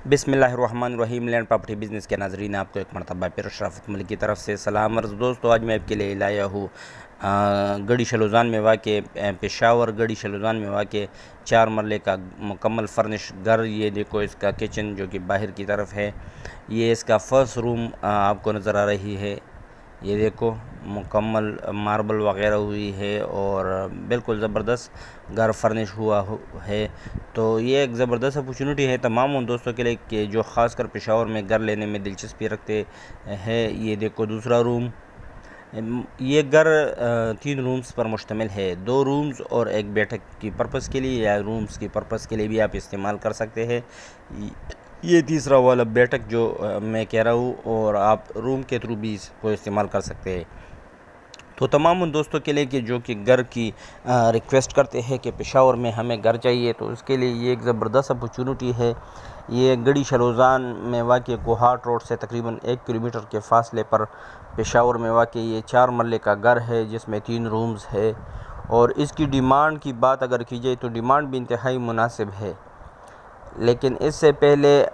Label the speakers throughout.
Speaker 1: बिस्मिल्लाहिर्रहमानिर्रहीम। Land property business के नाज़रीन, आपको एक मरतबा फिर शराफत मलिक की तरफ से सलाम अर्ज़। दोस्तों, आज मैं आपके लिए लाया हूँ गढ़ी शलोज़ान में वाक़े पेशावर गढ़ी शलोज़ान में वाक़े 4 मरले का मुकम्मल फर्निश घर। ये देखो, इसका किचन जो कि बाहर की तरफ है। ये इसका फर्स्ट रूम आपको नज़र आ रही है। ये देखो, मुकम्मल मार्बल वग़ैरह हुई है और बिल्कुल ज़बरदस्त घर फर्निश हुआ है। तो ये एक ज़बरदस्त अपॉर्चुनिटी है तमाम उन दोस्तों के लिए कि जो ख़ासकर पेशावर में घर लेने में दिलचस्पी रखते हैं। ये देखो, दूसरा रूम। ये घर 3 रूम्स पर मुश्तमिल है। 2 रूम्स और एक बैठक की पर्पज़ के लिए या रूम्स की पर्पज़ के लिए भी आप इस्तेमाल कर सकते हैं। ये तीसरा वाला बैठक जो मैं कह रहा हूँ, और आप रूम के थ्रू भी इसको इस्तेमाल कर सकते हैं। तो तमाम उन दोस्तों के लिए कि जो कि घर की रिक्वेस्ट करते हैं कि पेशावर में हमें घर चाहिए, तो उसके लिए ये एक ज़बरदस्त अपॉर्चुनिटी है। ये गढ़ी शलोज़ान में वाक़े कोहाट रोड से तकरीबन 1 किलोमीटर के फ़ासले पर पेशावर में वाक़े ये 4 मरले का घर है, जिसमें 3 रूम्स है। और इसकी डिमांड की बात अगर की जाए तो डिमांड भी इंतहाई मुनासिब है। लेकिन इससे पहले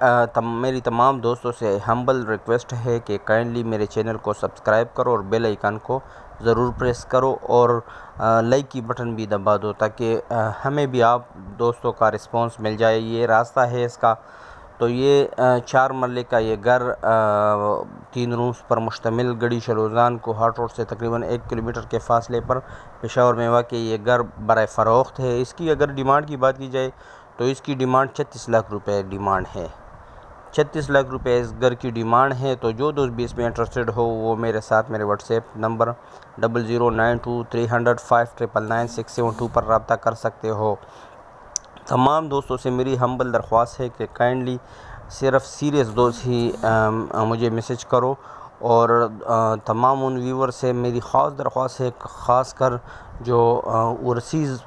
Speaker 1: मेरी तमाम दोस्तों से हम्बल रिक्वेस्ट है कि काइंडली मेरे चैनल को सब्सक्राइब करो और बेल आइकन को ज़रूर प्रेस करो और लाइक की बटन भी दबा दो, ताकि हमें भी आप दोस्तों का रिस्पांस मिल जाए। ये रास्ता है इसका। तो ये 4 मरले का ये घर 3 रूम्स पर मुश्तमिल गढ़ी शलोज़ान कोहाट रोड से तकरीबन 1 किलोमीटर के फ़ासले पर पेशावर में वाक़ ये घर बराए फ़रोख्त है। इसकी अगर डिमांड की बात की जाए तो इसकी डिमांड 36 लाख रुपए डिमांड है। 36 लाख रुपए इस घर की डिमांड है। तो जो दोस्त भी इसमें इंटरेस्टेड हो वो मेरे साथ मेरे व्हाट्सएप नंबर 00923059999672 पर रब्ता कर सकते हो। तमाम दोस्तों से मेरी हम्बल दरख्वास्त है कि काइंडली सिर्फ सीरियस दोस्त ही मुझे मैसेज करो। और तमाम उन व्यूवर से मेरी ख़ास दरख्वास्त है, ख़ासकर जो ओवरसीज़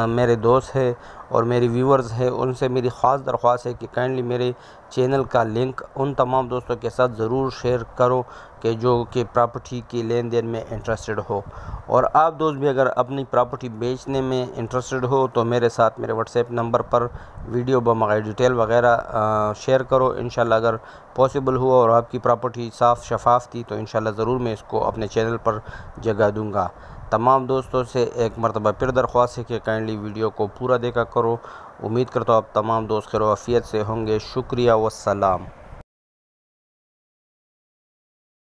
Speaker 1: मेरे दोस्त हैं और मेरे व्यूवर्स हैं, उनसे मेरी ख़ास दरख्वास्त है कि काइंडली मेरे चैनल का लिंक उन तमाम दोस्तों के साथ ज़रूर शेयर करो कि जो कि प्रॉपर्टी की लेन देन में इंटरेस्टेड हो। और आप दोस्त भी अगर अपनी प्रॉपर्टी बेचने में इंटरेस्टेड हो तो मेरे साथ मेरे व्हाट्सएप नंबर पर वीडियो बमग़ैर डिटेल वगैरह शेयर करो। इंशाल्लाह अगर पॉसिबल हुआ और आपकी प्रॉपर्टी साफ़ शफाफ थी तो इंशाल्लाह ज़रूर मैं इसको अपने चैनल पर जगह दूँगा। तमाम दोस्तों से एक मरतबा फिर दरख्वास्त है कि काइंडली वीडियो को पूरा देखा करो। उम्मीद करता हूँ आप तमाम दोस्त खैर आफियत से होंगे। शुक्रिया वस्सलाम।